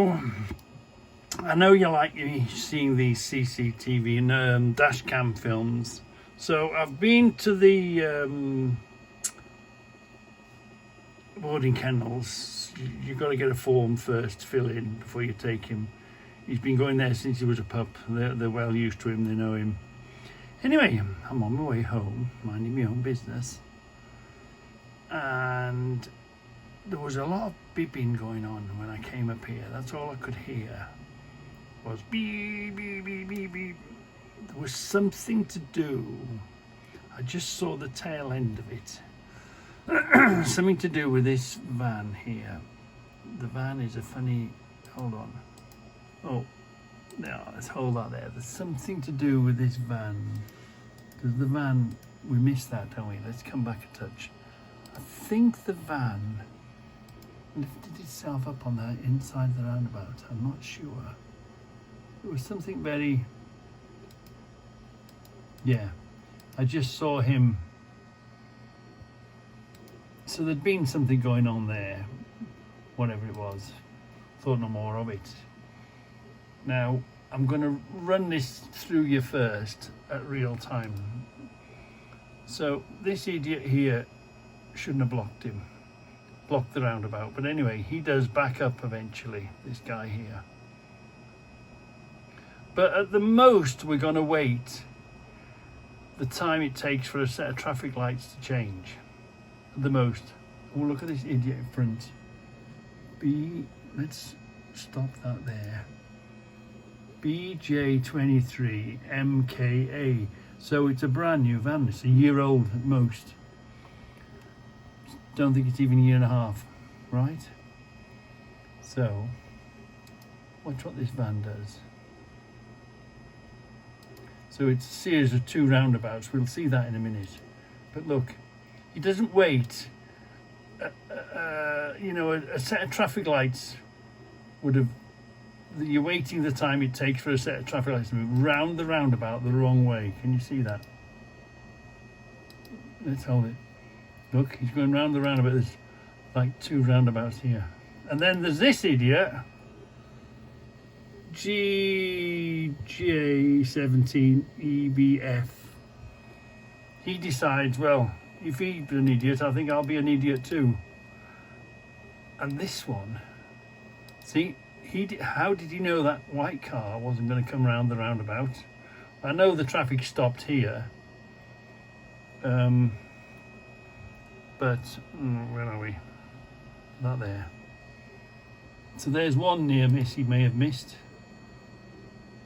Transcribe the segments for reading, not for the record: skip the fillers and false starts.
I know you like seeing these CCTV and Dashcam films, so I've been to the boarding kennels. You've got to get a form first to fill in before you take him. He's been going there since he was a pup. They're well used to him, they know him. Anyway, I'm on my way home, minding my own business, and there was a lot of beeping going on when I came up here. That's all I could hear was beep, beep, beep, beep, beep. There was something to do. I just saw the tail end of it. Something to do with this van here. The van is a funny, hold on. Oh, no, let's hold that there. There's something to do with this van. Because the van, we missed that, don't we? Let's come back a touch. I think the van lifted itself up on the inside of the roundabout. I'm not sure. It was something very, yeah, I just saw him. So there'd been something going on there, whatever it was. Thought no more of it. Now, I'm going to run this through you first at real time. So this idiot here shouldn't have blocked the roundabout. But anyway, he does back up eventually, this guy here. But at the most, we're going to wait the time it takes for a set of traffic lights to change. At the most. Oh, look at this idiot in front. Let's stop that there. BJ23MKA. So it's a brand new van. It's a year old at most. Don't think it's even a year and a half, right? So, watch what this van does. So it's a series of two roundabouts. We'll see that in a minute. But look, he doesn't wait. You know, a set of traffic lights would have. You're waiting the time it takes for a set of traffic lights to move round the roundabout the wrong way. Can you see that? Let's hold it. Look, he's going round the roundabout. There's like two roundabouts here. And then there's this idiot. GJ17EBF. He decides, well, if he's an idiot, I think I'll be an idiot too. And this one, see, how did he know that white car wasn't going to come round the roundabout? I know the traffic stopped here. But, where are we? Not there. So there's one near miss he may have missed.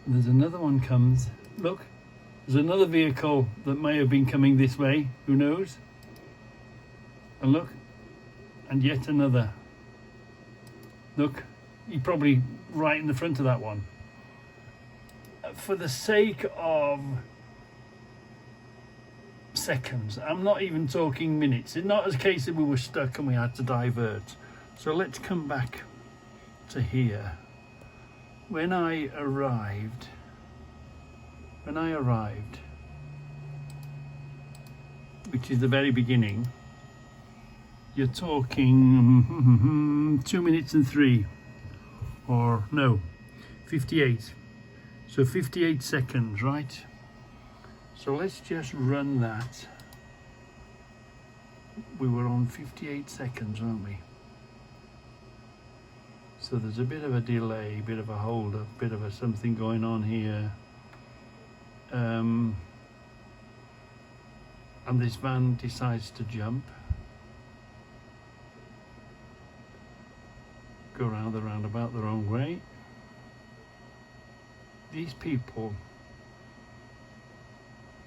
There's another one comes. Look, there's another vehicle that may have been coming this way. Who knows? And look, and yet another. Look, he probably right in the front of that one. For the sake of seconds, I'm not even talking minutes. It's not a case that we were stuck and we had to divert. So let's come back to here. When I arrived, which is the very beginning, you're talking 2 minutes and 3, or no, 58. So 58 seconds, right? So let's just run that. We were on 58 seconds, weren't we? So there's a bit of a delay, bit of a hold up, bit of a something going on here. And this van decides to jump. Go around the roundabout the wrong way. These people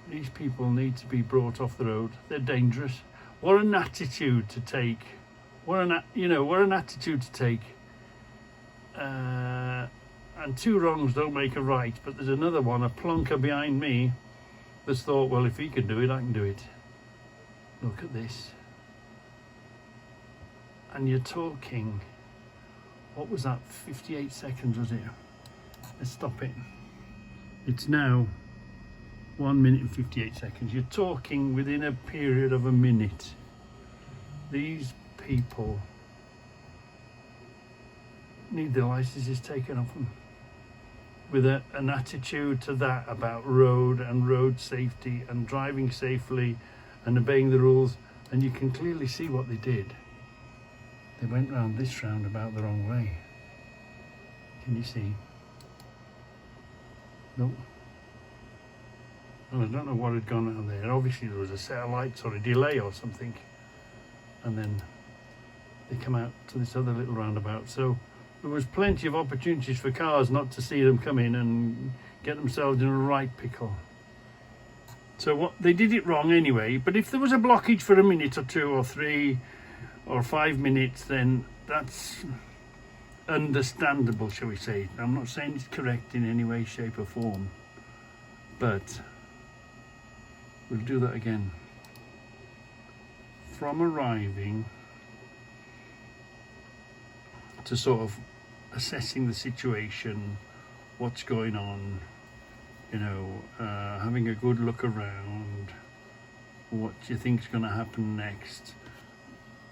need to be brought off the road. They're dangerous. What an attitude to take. What an attitude to take. And two wrongs don't make a right, but there's another one, a plonker behind me, that's thought, well, if he can do it, I can do it. Look at this. And you're talking, what was that, 58 seconds was it? Let's stop it. It's now 1 minute and 58 seconds. You're talking within a period of a minute. These people need their licenses taken off them. With an attitude to that about road and road safety and driving safely and obeying the rules. And you can clearly see what they did. They went round this roundabout the wrong way. Can you see? Nope. And I don't know what had gone on there. Obviously there was a set of lights or a delay or something. And then they come out to this other little roundabout. So there was plenty of opportunities for cars not to see them come in and get themselves in a right pickle. So what they did it wrong anyway, but if there was a blockage for a minute or 2 or 3 or 5 minutes, then that's understandable, shall we say. I'm not saying it's correct in any way, shape or form, but we'll do that again. From arriving to sort of assessing the situation, what's going on, you know, having a good look around, what do you think is going to happen next.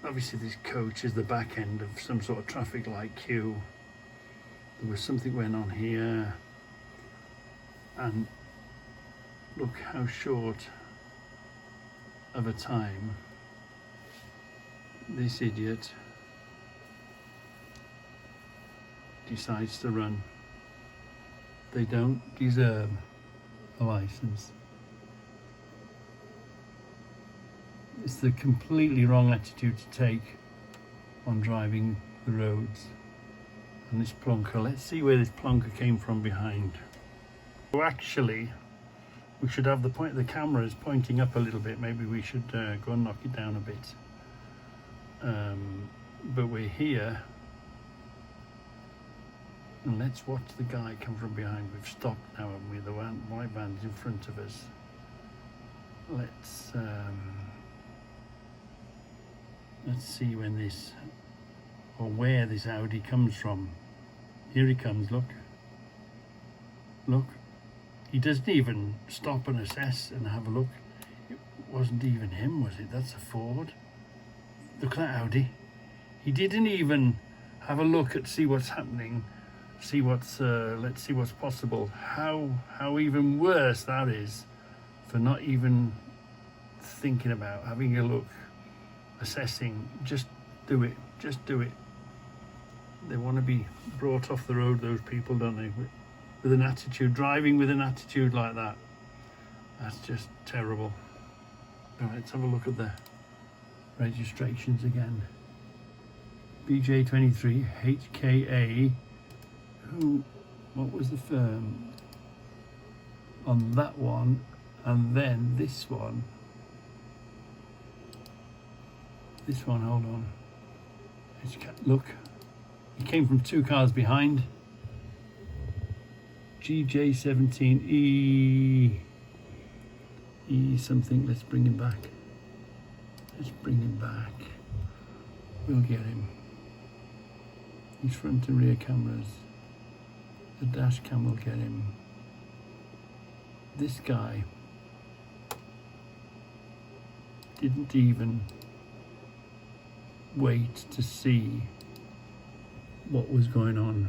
Obviously this coach is the back end of some sort of traffic light queue. There was something went on here, and look how short of a time this idiot decides to run. They don't deserve a license. It's the completely wrong attitude to take on driving the roads. And this plonker, let's see where this plonker came from behind. So actually, we should have the camera is pointing up a little bit. Maybe we should go and knock it down a bit. But we're here. And let's watch the guy come from behind. We've stopped now, and the white van's in front of us. Let's see when this, or where this Audi comes from. Here he comes, look. Look. He doesn't even stop and assess and have a look. It wasn't even him, was it? That's a Ford. Look at that Audi. He didn't even have a look at see what's happening. See what's let's see what's possible. How even worse that is for not even thinking about having a look, assessing. Just do it. They want to be brought off the road, those people, don't they, with an attitude, driving with an attitude like that. That's just terrible. All right, let's have a look at the registrations again. BJ23 HKA. What was the firm on that one, and then this one, hold on, look, he came from 2 cars behind. GJ17 E something. Let's bring him back, we'll get him. His front and rear cameras. The dash cam will get him. This guy didn't even wait to see what was going on,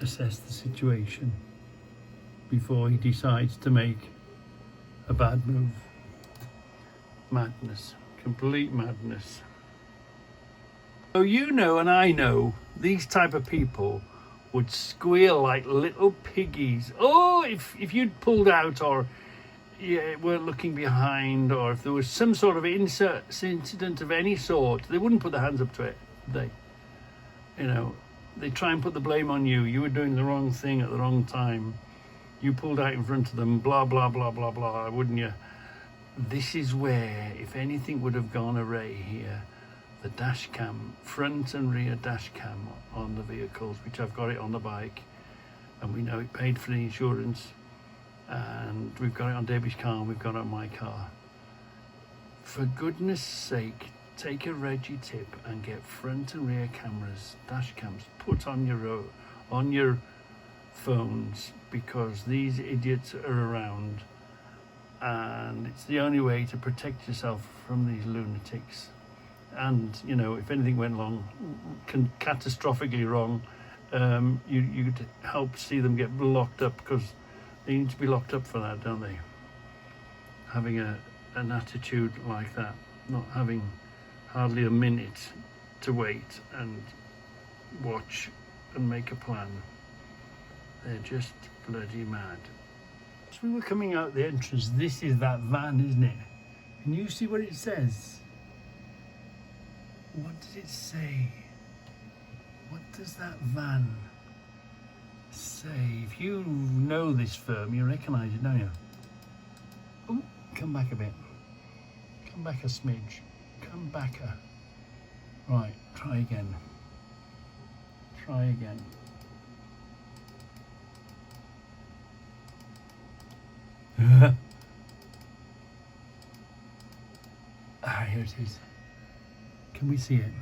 assess the situation before he decides to make a bad move. Madness, complete madness. So you know, and I know, these type of people would squeal like little piggies. Oh, if you'd pulled out, or weren't looking behind, or if there was some sort of incident of any sort, they wouldn't put their hands up to it, would they? You know, they try and put the blame on you. You were doing the wrong thing at the wrong time. You pulled out in front of them, blah, blah, blah, blah, blah, wouldn't you? This is where, if anything would have gone awry here, the dash cam, front and rear dash cam on the vehicles, which I've got it on the bike, and we know it paid for the insurance, and we've got it on Debbie's car, and we've got it on my car. For goodness sake, take a Reggie tip and get front and rear cameras, dash cams, put on your phones, because these idiots are around, and it's the only way to protect yourself from these lunatics. and you know, if anything went wrong, catastrophically wrong, you'd help see them get locked up, because they need to be locked up for that, don't they? Having an attitude like that, not having hardly a minute to wait and watch and make a plan. They're just bloody mad. As we were coming out the entrance, this is that van, isn't it? Can you see what it says? What does it say? What does that van say? If you know this firm, you recognise it, don't you? Oh, come back a bit. Come back a smidge. Come back a... Right, try again. Try again. Here it is. Can we see it?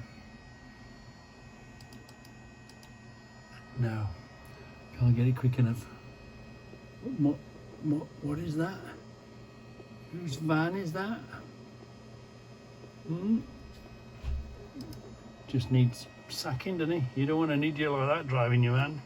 No. Can't get it quick enough. What is that? Whose van is that? Just needs sacking, doesn't he? You don't want an idiot like that driving your van.